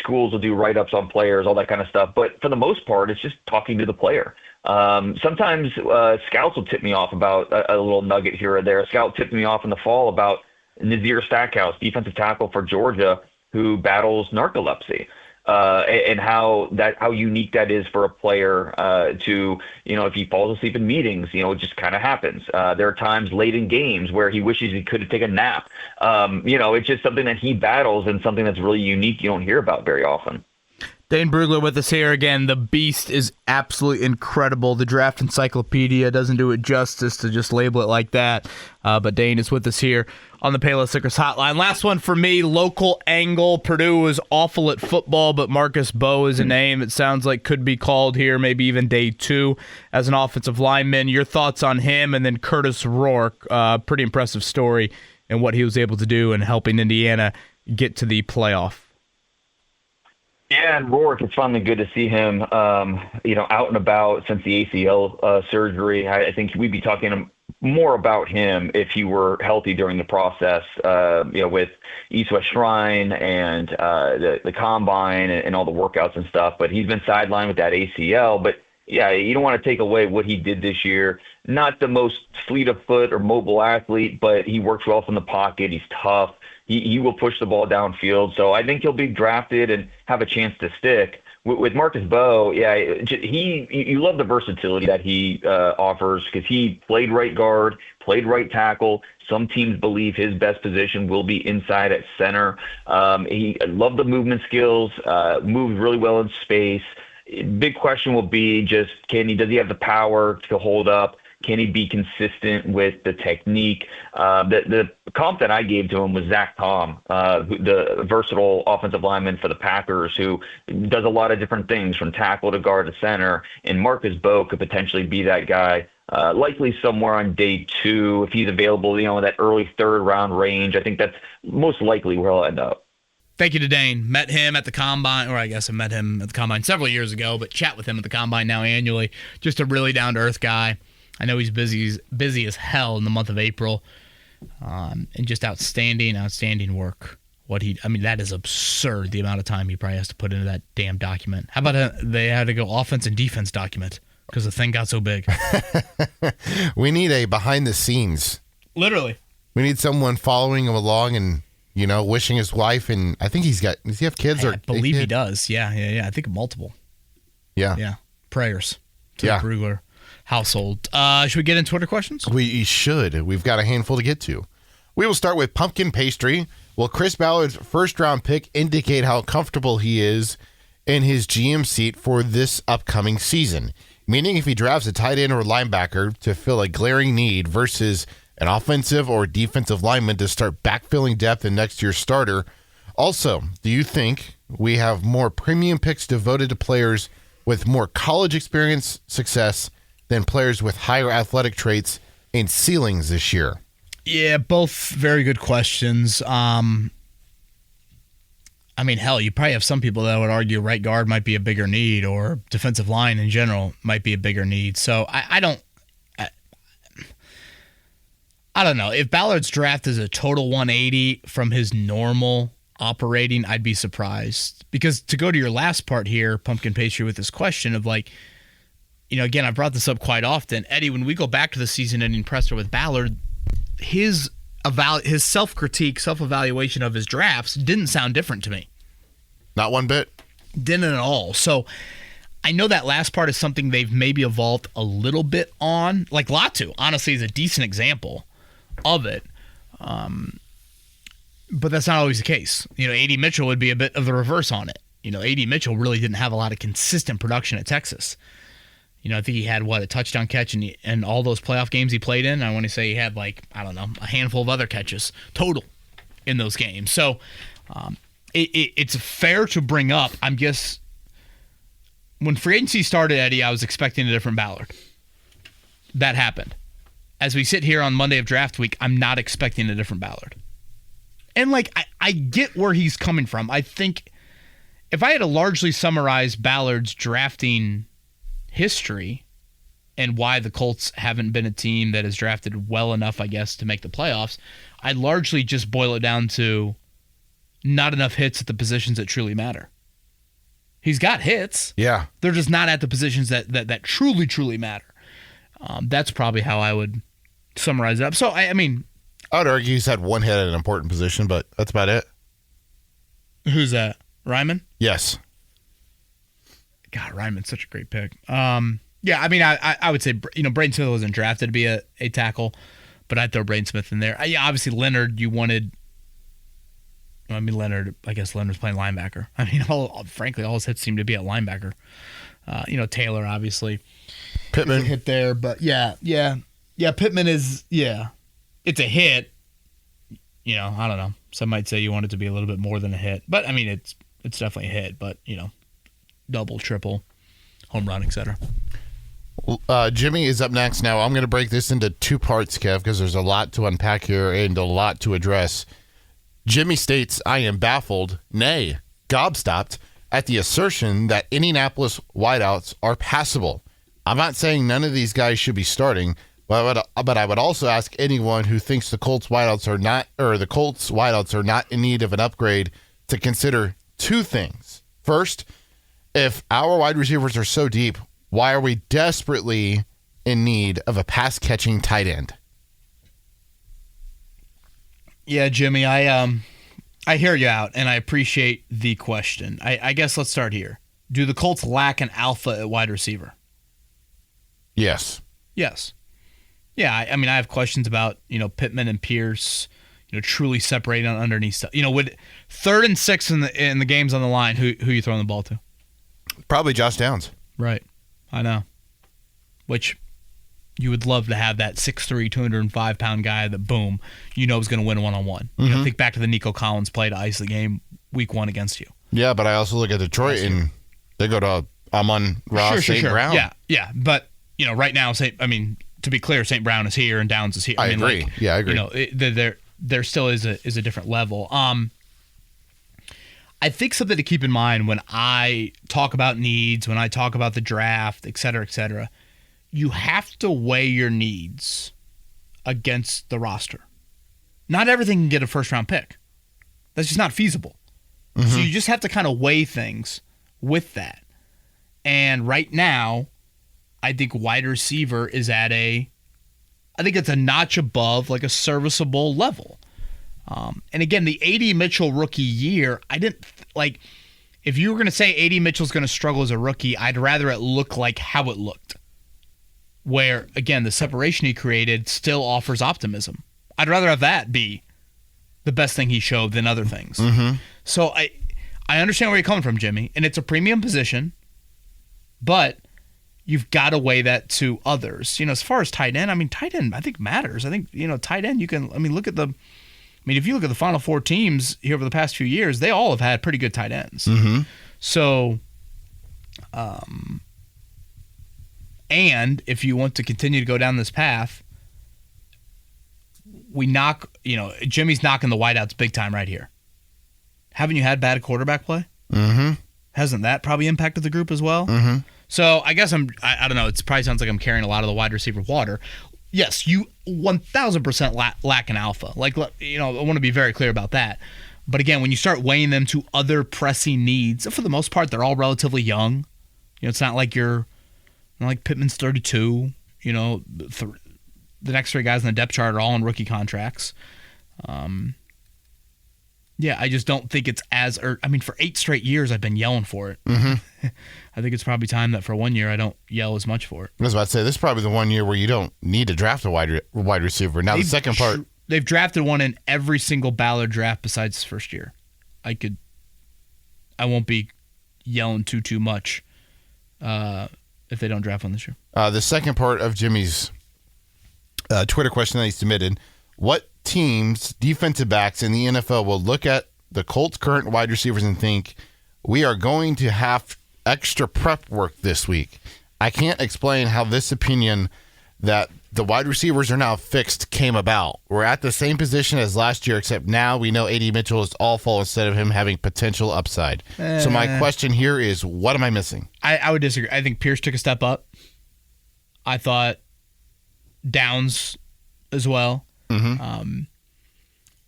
schools will do write-ups on players, all that kind of stuff. But for the most part, it's just talking to the player. Sometimes scouts will tip me off about a little nugget here or there. A scout tipped me off in the fall about Nazir Stackhouse, defensive tackle for Georgia, who battles narcolepsy. And how unique that is for a player to, if he falls asleep in meetings, it just kind of happens. There are times late in games where he wishes he could have taken a nap. It's just something that he battles and something that's really unique you don't hear about very often. Dane Brugler with us here again. The beast is absolutely incredible. The Draft Encyclopedia doesn't do it justice to just label it like that. But Dane is with us here on the Payless Liquors Hotline. Last one for me, local angle. Purdue was awful at football, but Marcus Bowe is a name it sounds like could be called here, maybe even day 2 as an offensive lineman. Your thoughts on him, and then Curtis Rourke, pretty impressive story and what he was able to do in helping Indiana get to the playoff. Yeah, and Rourke, it's finally good to see him, out and about since the ACL surgery. I think we'd be talking more about him if he were healthy during the process, with East West Shrine and the Combine and all the workouts and stuff. But he's been sidelined with that ACL. But, yeah, you don't want to take away what he did this year. Not the most fleet of foot or mobile athlete, but he works well from the pocket. He's tough. He will push the ball downfield. So I think he'll be drafted and have a chance to stick. With Marcus Bowe, you love the versatility that he offers because he played right guard, played right tackle. Some teams believe his best position will be inside at center. He loved the movement skills, moved really well in space. Big question will be just does he have the power to hold up? Can he be consistent with the technique? The comp that I gave to him was Zach Tom, the versatile offensive lineman for the Packers, who does a lot of different things from tackle to guard to center. And Marcus Bowe could potentially be that guy, likely somewhere on day 2 if he's available, in that early 3rd round range. I think that's most likely where he'll end up. Thank you to Dane. Met him at the Combine, or I guess I met him at the Combine several years ago, but chat with him at the Combine now annually. Just a really down-to-earth guy. I know he's busy as hell in the month of April, and just outstanding work. That is absurd, the amount of time he probably has to put into that damn document. How about they had to go offense and defense document because the thing got so big? We need a behind the scenes. Literally. We need someone following him along and, wishing his wife, and I think does he have kids? I believe he does. Yeah. I think multiple. Yeah. Yeah. Prayers to the Brugler household. Should we get into Twitter questions? We should. We've got a handful to get to. We will start with pumpkin pastry. Will Chris Ballard's first-round pick indicate how comfortable he is in his GM seat for this upcoming season? Meaning if he drafts a tight end or linebacker to fill a glaring need versus an offensive or defensive lineman to start backfilling depth in next year's starter. Also, do you think we have more premium picks devoted to players with more college experience success than players with higher athletic traits and ceilings this year? Yeah, both very good questions. Hell, you probably have some people that would argue right guard might be a bigger need, or defensive line in general might be a bigger need. So I don't know. If Ballard's draft is a total 180 from his normal operating, I'd be surprised. Because to go to your last part here, pumpkin pastry, with this question of again, I brought this up quite often. Eddie, when we go back to the season-ending presser with Ballard, his self-critique, self-evaluation of his drafts didn't sound different to me. Not one bit? Didn't at all. So I know that last part is something they've maybe evolved a little bit on. Like Latu, honestly, is a decent example of it. But that's not always the case. A.D. Mitchell would be a bit of the reverse on it. A.D. Mitchell really didn't have a lot of consistent production at Texas. I think he had, a touchdown catch and all those playoff games he played in. I want to say he had, a handful of other catches total in those games. So it's fair to bring up. I'm just when free agency started, Eddie, I was expecting a different Ballard. That happened. As we sit here on Monday of draft week, I'm not expecting a different Ballard. And like I get where he's coming from. I think if I had to largely summarize Ballard's drafting history and why the Colts haven't been a team that has drafted well enough, I guess, to make the playoffs, I'd largely just boil it down to not enough hits at the positions that truly matter. He's got hits. Yeah. They're just not at the positions that truly, truly matter. That's probably how I would summarize it up. So, I mean... I would argue he's had one hit at an important position, but that's about it. Who's that? Ryman? Yes. God, Ryman's such a great pick. Yeah, I mean, I would say, Braden Smith wasn't drafted to be a tackle, but I'd throw Braden Smith in there. Yeah, obviously, Leonard, you wanted... Leonard, I guess Leonard's playing linebacker. I mean, frankly, all his hits seem to be at linebacker. Taylor, obviously. Pittman. Hit there, but yeah. Pittman is, it's a hit. I don't know. Some might say you want it to be a little bit more than a hit, but I mean, it's definitely a hit, but double, triple, home run, etc. Jimmy is up next now. I'm going to break this into two parts, Kev, because there's a lot to unpack here and a lot to address. Jimmy states, I am baffled, nay, gobstopped, at the assertion that Indianapolis wideouts are passable. I'm not saying none of these guys should be starting, but I would also ask anyone who thinks the Colts wideouts are not in need of an upgrade to consider two things. First, if our wide receivers are so deep, why are we desperately in need of a pass-catching tight end? Yeah, Jimmy, I hear you out, and I appreciate the question. I guess let's start here. Do the Colts lack an alpha at wide receiver? Yes. Yes. Yeah, I mean, I have questions about, Pittman and Pierce, truly separating on underneath stuff. With 3rd and 6 in the games on the line, who you throwing the ball to? Probably Josh Downs. Right. I know. Which you would love to have that 6'3", 205-pound guy that, boom, is going to win one-on-one. Mm-hmm. Think back to the Nico Collins play to ice the game week 1 against you. Yeah, but I also look at Detroit, and they go to Amon-Ra St. Brown. Yeah. But, right now, to be clear, St. Brown is here and Downs is here. I agree. I agree. There still is a different level. I think something to keep in mind when I talk about needs, when I talk about the draft, et cetera, you have to weigh your needs against the roster. Not everything can get a first-round pick. That's just not feasible. Mm-hmm. So you just have to kind of weigh things with that. And right now, I think wide receiver is I think it's a notch above like a serviceable level. And again, the A.D. Mitchell rookie year, I didn't if you were going to say A.D. Mitchell's going to struggle as a rookie, I'd rather it look like how it looked. Where, again, the separation he created still offers optimism. I'd rather have that be the best thing he showed than other things. Mm-hmm. So I understand where you're coming from, Jimmy, and it's a premium position, but you've got to weigh that to others. As far as tight end, tight end I think matters. I think, tight end you can, look at if you look at the final 4 teams here over the past few years, they all have had pretty good tight ends. Mm-hmm. So, and if you want to continue to go down this path, Jimmy's knocking the wideouts big time right here. Haven't you had bad quarterback play? Mm-hmm. Hasn't that probably impacted the group as well? Mm-hmm. So I guess I don't know. It probably sounds like I'm carrying a lot of the wide receiver water. Yes, you 1,000% lack an alpha. I want to be very clear about that. But again, when you start weighing them to other pressing needs, for the most part, they're all relatively young. It's not like Pittman's 32. The next 3 guys on the depth chart are all on rookie contracts. I just don't think it's as... for 8 straight years, I've been yelling for it. Mm-hmm. I think it's probably time that for 1 year, I don't yell as much for it. I was about to say, this is probably the 1 year where you don't need to draft a wide receiver. Now, the second part... They've drafted one in every single Ballard draft besides his first year. I won't be yelling too much if they don't draft one this year. The second part of Jimmy's Twitter question that he submitted, what teams, defensive backs in the NFL will look at the Colts' current wide receivers and think we are going to have extra prep work this week. I can't explain how this opinion that the wide receivers are now fixed came about. We're at the same position as last year, except now we know A.D. Mitchell is awful instead of him having potential upside. So my question here is, what am I missing? I would disagree. I think Pierce took a step up. I thought Downs as well.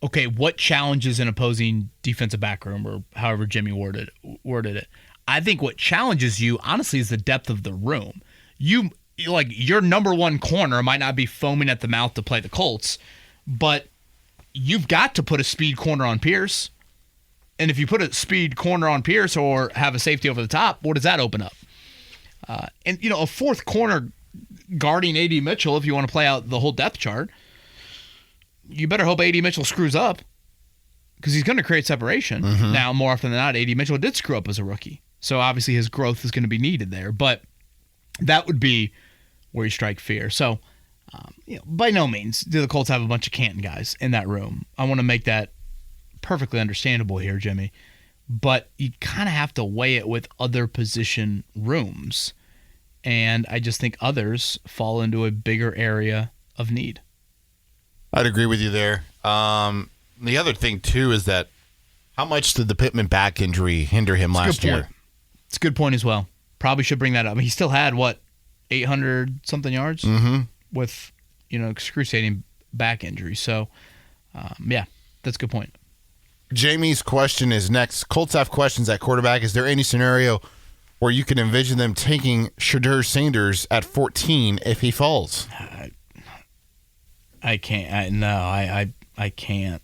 Okay, what challenges an opposing defensive back room, or however Jimmy worded it? I think what challenges you, honestly, is the depth of the room. Your number one corner might not be foaming at the mouth to play the Colts, but you've got to put a speed corner on Pierce. And if you put a speed corner on Pierce or have a safety over the top, what does that open up? A fourth corner guarding A.D. Mitchell, if you want to play out the whole depth chart, you better hope A.D. Mitchell screws up, because he's going to create separation. Now, more often than not, A.D. Mitchell did screw up as a rookie. So obviously his growth is going to be needed there. But that would be where you strike fear. So, by no means do the Colts have a bunch of Canton guys in that room. I want to make that perfectly understandable here, Jimmy. But you kind of have to weigh it with other position rooms. And I just think others fall into a bigger area of need. I'd agree with you there. The other thing, too, is that how much did the Pittman back injury hinder him last year? It's a good point as well. Probably should bring that up. He still had, 800-something yards with, excruciating back injury. So, that's a good point. Jamie's question is next. Colts have questions at quarterback. Is there any scenario where you can envision them taking Shadur Sanders at 14 if he falls? I can't. I can't.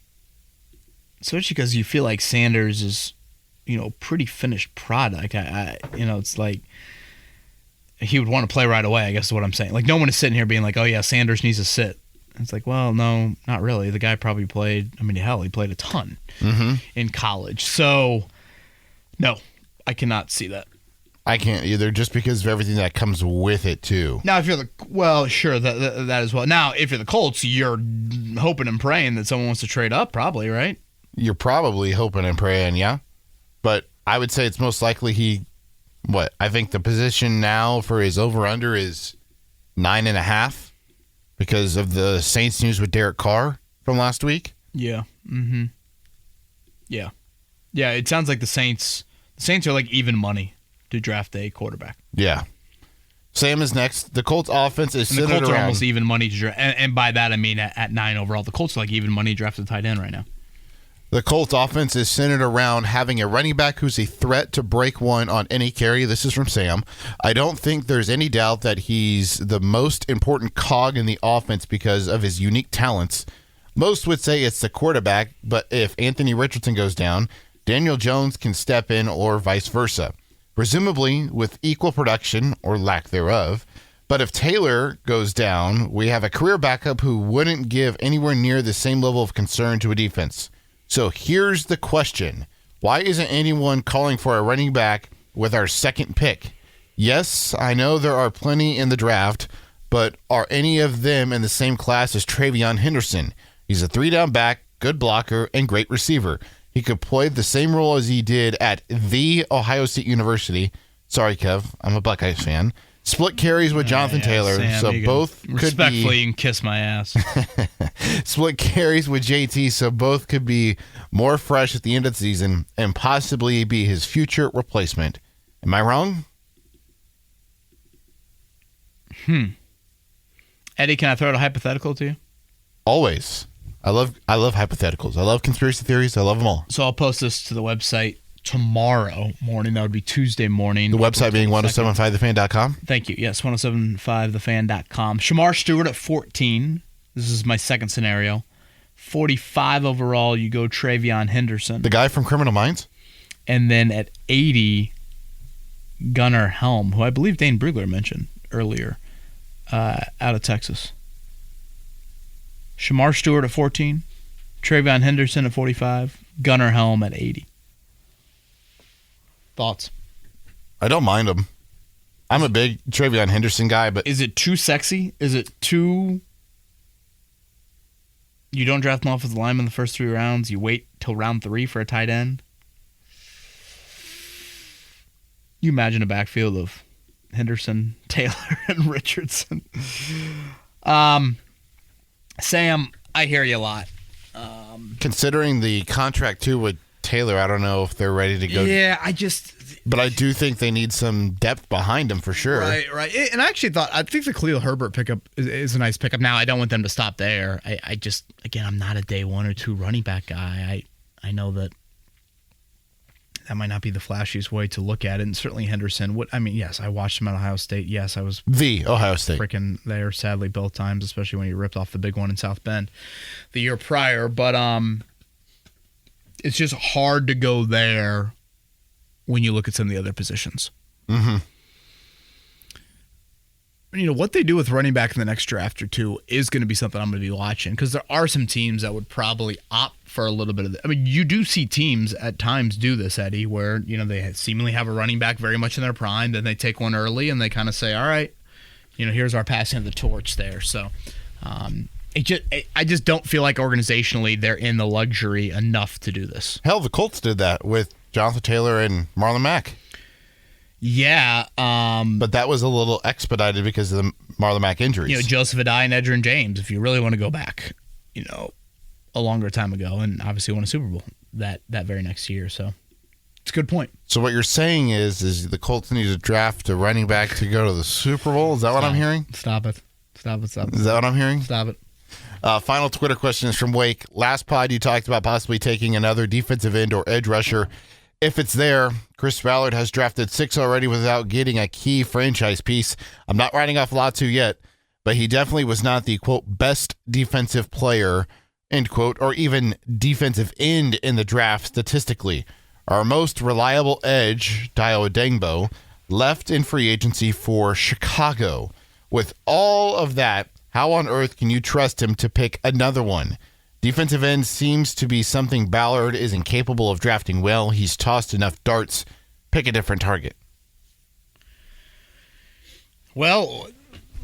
Especially because you feel like Sanders is, pretty finished product. It's like he would want to play right away, I guess is what I'm saying. Like, no one is sitting here being like, oh, yeah, Sanders needs to sit. It's like, well, no, not really. The guy probably played, he played a ton in college. So, no, I cannot see that. I can't either, just because of everything that comes with it, too. Now, if you're that as well. Now, if you're the Colts, you're hoping and praying that someone wants to trade up, probably, right? You're probably hoping and praying, yeah. But I would say it's most likely I think the position now for his over-under is 9.5 because of the Saints news with Derek Carr from last week. Yeah. Yeah. Yeah, it sounds like the Saints are like even money to draft a quarterback. Yeah. Sam is next. The Colts offense is centered around... The Colts are almost even money to draft. And by that, I mean at 9 overall. The Colts are like even money to draft a tight end right now. The Colts offense is centered around having a running back who's a threat to break one on any carry. This is from Sam. I don't think there's any doubt that he's the most important cog in the offense because of his unique talents. Most would say it's the quarterback, but if Anthony Richardson goes down, Daniel Jones can step in or vice versa, presumably with equal production or lack thereof. But if Taylor goes down, we have a career backup who wouldn't give anywhere near the same level of concern to a defense. So here's the question. Why isn't anyone calling for a running back with our second pick? Yes, I know there are plenty in the draft, but are any of them in the same class as Travion Henderson? He's a 3-down back, good blocker, and great receiver. He could play the same role as he did at The Ohio State University. Sorry, Kev, I'm a Buckeyes fan. Split carries with Jonathan Taylor, Sam, so both could be... Respectfully, you can kiss my ass. Split carries with JT, so both could be more fresh at the end of the season and possibly be his future replacement. Am I wrong? Eddie, can I throw out a hypothetical to you? Always. I love hypotheticals. I love conspiracy theories. I love them all. So I'll post this to the website tomorrow morning. That would be Tuesday morning. The website being 1075thefan.com? Thank you. Yes, 1075thefan.com. Shamar Stewart at 14. This is my second scenario. 45 overall, you go Travion Henderson. The guy from Criminal Minds? And then at 80, Gunnar Helm, who I believe Dane Brugler mentioned earlier, out of Texas. Shamar Stewart at 14, Travion Henderson at 45, Gunnar Helm at 80. Thoughts? I don't mind him. I'm a big Travion Henderson guy, but... Is it too sexy? Is it too You don't draft an offensive lineman in the first 3 rounds. You wait till round 3 for a tight end. You imagine a backfield of Henderson, Taylor, and Richardson. Sam, I hear you a lot. Considering the contract, too, with Taylor, I don't know if they're ready to go. Yeah, But I do think they need some depth behind him for sure. Right. And I think the Khalil Herbert pickup is a nice pickup. Now, I don't want them to stop there. Again, I'm not a day 1 or 2 running back guy. I know that might not be the flashiest way to look at it. And certainly Henderson. Yes, I watched him at Ohio State. Yes, I was Ohio State freaking there, sadly, both times, especially when he ripped off the big one in South Bend the year prior. But it's just hard to go there when you look at some of the other positions. Mm-hmm. What they do with running back in the next draft or 2 is going to be something I'm going to be watching, because there are some teams that would probably opt for a little bit of you do see teams at times do this, Eddie, where, they seemingly have a running back very much in their prime, then they take one early and they kind of say, all right, here's our passing of the torch there. So I just don't feel like organizationally they're in the luxury enough to do this. Hell, the Colts did that with Jonathan Taylor and Marlon Mack. Yeah. But that was a little expedited because of the Marlon Mack injuries. Joseph Adai and Edgerrin James, if you really want to go back, a longer time ago, and obviously won a Super Bowl that very next year. So it's a good point. So what you're saying is the Colts need to draft a running back to go to the Super Bowl? Is that what I'm hearing? Stop it. Is that what I'm hearing? Stop it. Final Twitter question is from Wake. Last pod, you talked about possibly taking another defensive end or edge rusher. If it's there, Chris Ballard has drafted 6 already without getting a key franchise piece. I'm not writing off Latu yet, but he definitely was not the, quote, best defensive player, end quote, or even defensive end in the draft statistically. Our most reliable edge, Dio Adengbo, left in free agency for Chicago. With all of that, how on earth can you trust him to pick another one? Defensive end seems to be something Ballard is incapable of drafting well. He's tossed enough darts. Pick a different target. Well,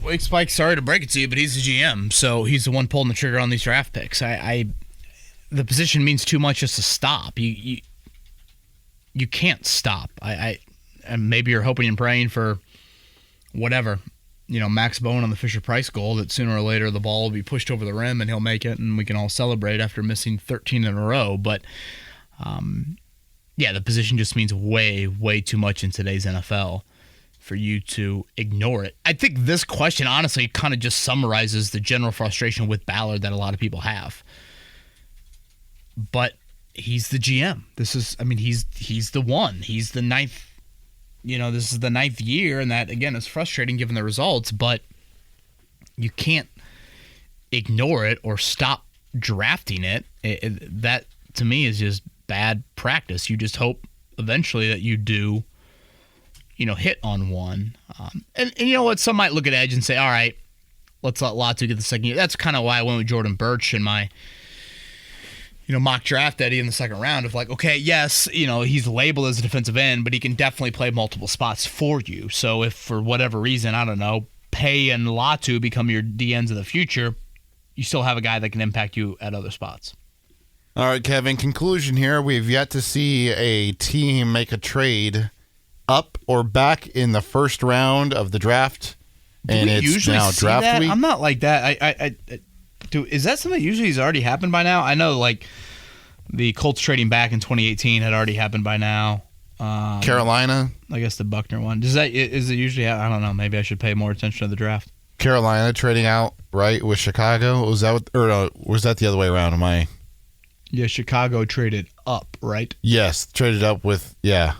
Wake Spike, sorry to break it to you, but he's the GM, so he's the one pulling the trigger on these draft picks. The position means too much just to stop. You can't stop. And maybe you're hoping and praying for whatever. Max Bowen on the Fisher-Price goal, that sooner or later the ball will be pushed over the rim and he'll make it and we can all celebrate after missing 13 in a row. But, the position just means way, way too much in today's NFL for you to ignore it. I think this question, honestly, kind of just summarizes the general frustration with Ballard that a lot of people have. But he's the GM. He's the one. He's the ninth. This is the 9th year, and that, again, is frustrating given the results, but you can't ignore it or stop drafting it. That, to me, is just bad practice. You just hope eventually that you do, hit on one. And you know what? Some might look at edge and say, all right, let's let Latu get the second year. That's kind of why I went with Jordan Birch in my mock draft Eddie in the second round of like, okay, yes, he's labeled as a defensive end, but he can definitely play multiple spots for you. So if for whatever reason, I don't know, Pay and Latu become your DNs of the future, you still have a guy that can impact you at other spots. All right, Kevin, conclusion here. We've yet to see a team make a trade up or back in the first round of the draft. And it's now draft week. I'm not like that. Is that something that usually has already happened by now? I know, like, the Colts trading back in 2018 had already happened by now. Carolina. I guess the Buckner one. Is it usually? I don't know. Maybe I should pay more attention to the draft. Carolina trading out, right, with Chicago? Was that the other way around? Yeah, Chicago traded up, right? Yes, traded up with, yeah.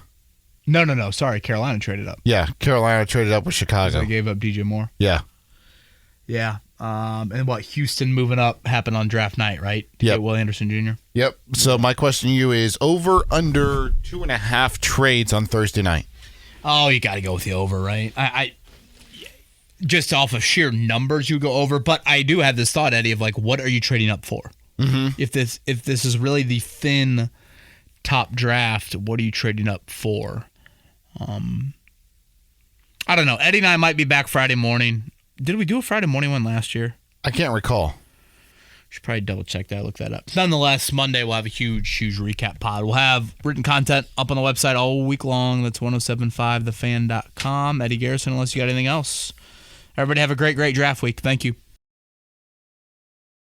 No. Sorry, Carolina traded up. Yeah, Carolina traded up with Chicago. They gave up DJ Moore. Yeah. Yeah. And Houston moving up happened on draft night, right? To get Will Anderson Jr.? Yep. So my question to you is over under 2.5 trades on Thursday night. Oh, you got to go with the over, right? I just off of sheer numbers, you go over. But I do have this thought, Eddie, of like, what are you trading up for? Mm-hmm. If this is really the thin top draft, what are you trading up for? I don't know. Eddie and I might be back Friday morning. Did we do a Friday morning one last year? I can't recall. Should probably double check that, look that up. Nonetheless, Monday we'll have a huge recap pod. We'll have written content up on the website all week long. That's 1075thefan.com. Eddie Garrison, unless you got anything else. Everybody have a great draft week. Thank you.